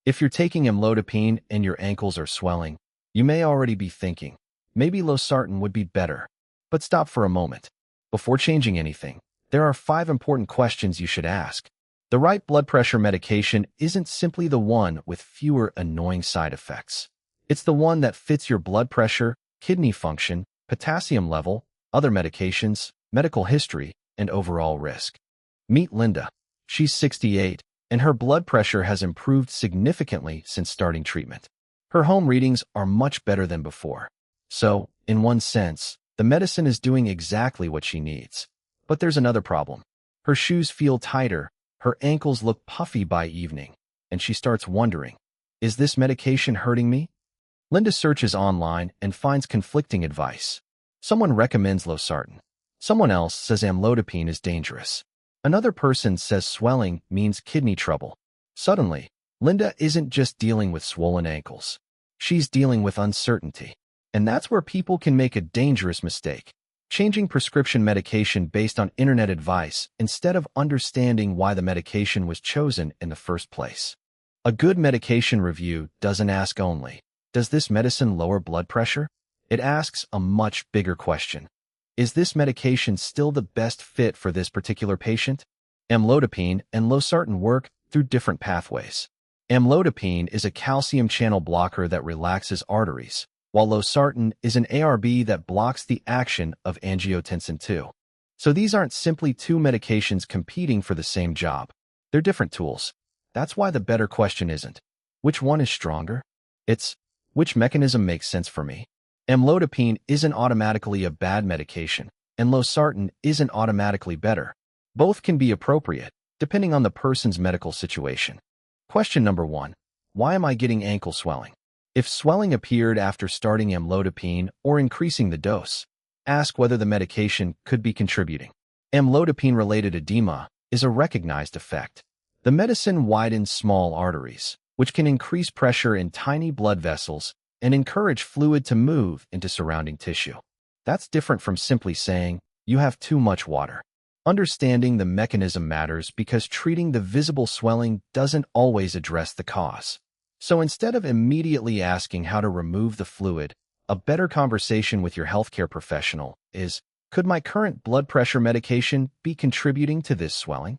If you're taking amlodipine and your ankles are swelling, you may already be thinking, maybe Losartan would be better. But stop for a moment. Before changing anything, there are 5 important questions you should ask. The right blood pressure medication isn't simply the one with fewer annoying side effects. It's the one that fits your blood pressure, kidney function, potassium level, other medications, medical history, and overall risk. Meet Linda. She's 68, and her blood pressure has improved significantly since starting treatment. Her home readings are much better than before. So, in one sense, the medicine is doing exactly what she needs. But there's another problem. Her shoes feel tighter, her ankles look puffy by evening, and she starts wondering, is this medication hurting me? Linda searches online and finds conflicting advice. Someone recommends Losartan. Someone else says amlodipine is dangerous. Another person says swelling means kidney trouble. Suddenly, Linda isn't just dealing with swollen ankles. She's dealing with uncertainty. And that's where people can make a dangerous mistake. Changing prescription medication based on internet advice instead of understanding why the medication was chosen in the first place. A good medication review doesn't ask only, does this medicine lower blood pressure? It asks a much bigger question. Is this medication still the best fit for this particular patient? Amlodipine and Losartan work through different pathways. Amlodipine is a calcium channel blocker that relaxes arteries, while Losartan is an ARB that blocks the action of angiotensin II. So these aren't simply 2 medications competing for the same job. They're different tools. That's why the better question isn't, which one is stronger? It's, which mechanism makes sense for me? Amlodipine isn't automatically a bad medication, and Losartan isn't automatically better. Both can be appropriate, depending on the person's medical situation. Question number 1. Why am I getting ankle swelling? If swelling appeared after starting amlodipine or increasing the dose, ask whether the medication could be contributing. Amlodipine-related edema is a recognized effect. The medicine widens small arteries, which can increase pressure in tiny blood vessels and encourage fluid to move into surrounding tissue. That's different from simply saying, you have too much water. Understanding the mechanism matters because treating the visible swelling doesn't always address the cause. So instead of immediately asking how to remove the fluid, a better conversation with your healthcare professional is, could my current blood pressure medication be contributing to this swelling?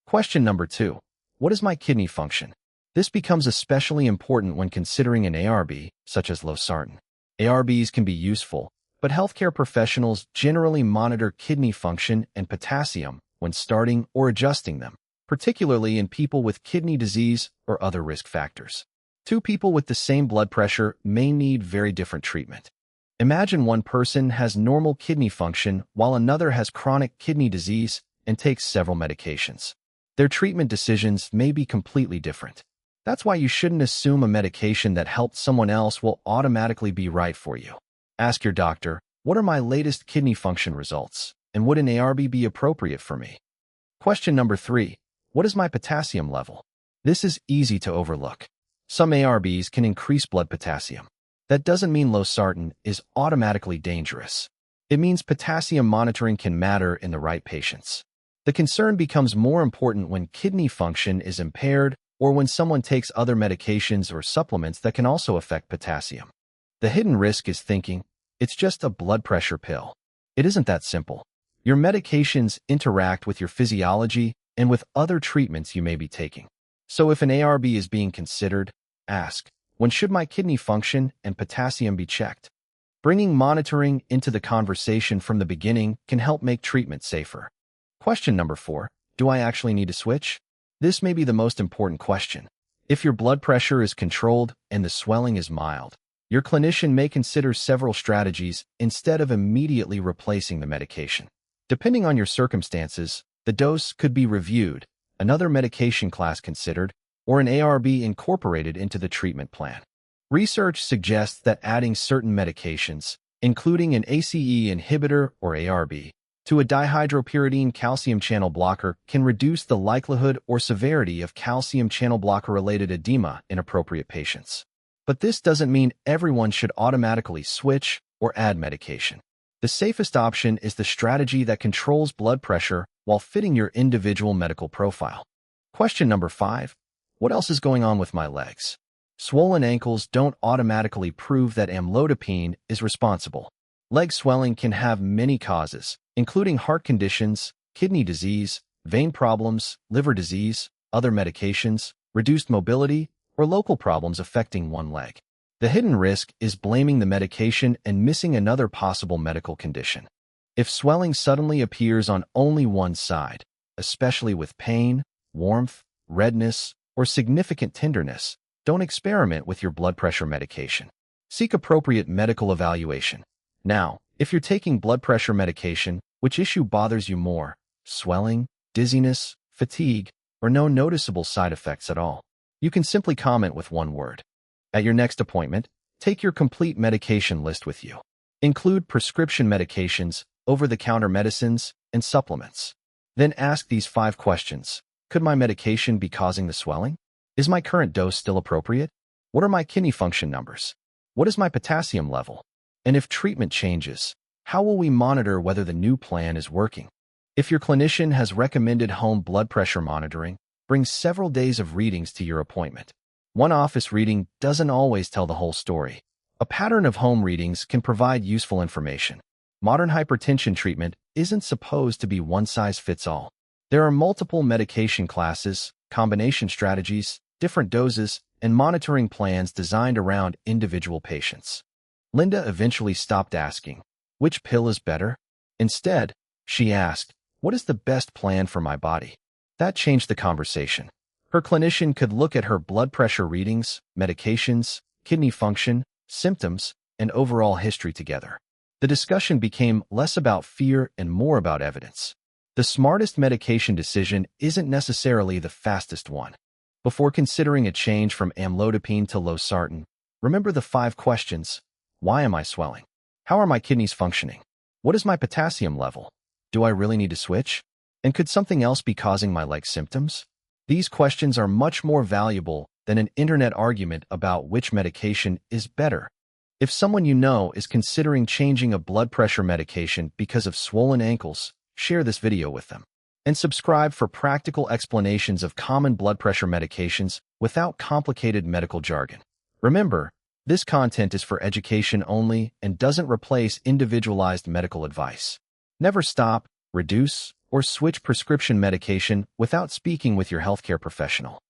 Question number 2. What is my kidney function? This becomes especially important when considering an ARB, such as Losartan. ARBs can be useful, but healthcare professionals generally monitor kidney function and potassium when starting or adjusting them, particularly in people with kidney disease or other risk factors. 2 people with the same blood pressure may need very different treatment. Imagine one person has normal kidney function while another has chronic kidney disease and takes several medications. Their treatment decisions may be completely different. That's why you shouldn't assume a medication that helped someone else will automatically be right for you. Ask your doctor, what are my latest kidney function results, and would an ARB be appropriate for me? Question number 3. What is my potassium level? This is easy to overlook. Some ARBs can increase blood potassium. That doesn't mean Losartan is automatically dangerous. It means potassium monitoring can matter in the right patients. The concern becomes more important when kidney function is impaired or when someone takes other medications or supplements that can also affect potassium. The hidden risk is thinking, it's just a blood pressure pill. It isn't that simple. Your medications interact with your physiology and with other treatments you may be taking. So if an ARB is being considered, ask, when should my kidney function and potassium be checked? Bringing monitoring into the conversation from the beginning can help make treatment safer. Question number 4. Do I actually need to switch? This may be the most important question. If your blood pressure is controlled and the swelling is mild, your clinician may consider several strategies instead of immediately replacing the medication. Depending on your circumstances, the dose could be reviewed, another medication class considered, or an ARB incorporated into the treatment plan. Research suggests that adding certain medications, including an ACE inhibitor or ARB, to a dihydropyridine calcium channel blocker can reduce the likelihood or severity of calcium channel blocker-related edema in appropriate patients. But this doesn't mean everyone should automatically switch or add medication. The safest option is the strategy that controls blood pressure while fitting your individual medical profile. Question number 5. What else is going on with my legs? Swollen ankles don't automatically prove that amlodipine is responsible. Leg swelling can have many causes, including heart conditions, kidney disease, vein problems, liver disease, other medications, reduced mobility, or local problems affecting one leg. The hidden risk is blaming the medication and missing another possible medical condition. If swelling suddenly appears on only one side, especially with pain, warmth, redness, or significant tenderness, don't experiment with your blood pressure medication. Seek appropriate medical evaluation. Now, if you're taking blood pressure medication, which issue bothers you more? Swelling, dizziness, fatigue, or no noticeable side effects at all? You can simply comment with one word. At your next appointment, take your complete medication list with you. Include prescription medications, over-the-counter medicines, and supplements. Then ask these 5 questions. Could my medication be causing the swelling? Is my current dose still appropriate? What are my kidney function numbers? What is my potassium level? And if treatment changes, how will we monitor whether the new plan is working? If your clinician has recommended home blood pressure monitoring, bring several days of readings to your appointment. One office reading doesn't always tell the whole story. A pattern of home readings can provide useful information. Modern hypertension treatment isn't supposed to be one-size-fits-all. There are multiple medication classes, combination strategies, different doses, and monitoring plans designed around individual patients. Linda eventually stopped asking, "Which pill is better?" Instead, she asked, "What is the best plan for my body?" That changed the conversation. Her clinician could look at her blood pressure readings, medications, kidney function, symptoms, and overall history together. The discussion became less about fear and more about evidence. The smartest medication decision isn't necessarily the fastest one. Before considering a change from amlodipine to Losartan, remember the 5 questions. Why am I swelling? How are my kidneys functioning? What is my potassium level? Do I really need to switch? And could something else be causing my leg symptoms? These questions are much more valuable than an internet argument about which medication is better. If someone you know is considering changing a blood pressure medication because of swollen ankles, share this video with them. And subscribe for practical explanations of common blood pressure medications without complicated medical jargon. Remember, this content is for education only and doesn't replace individualized medical advice. Never stop, reduce, or switch prescription medication without speaking with your healthcare professional.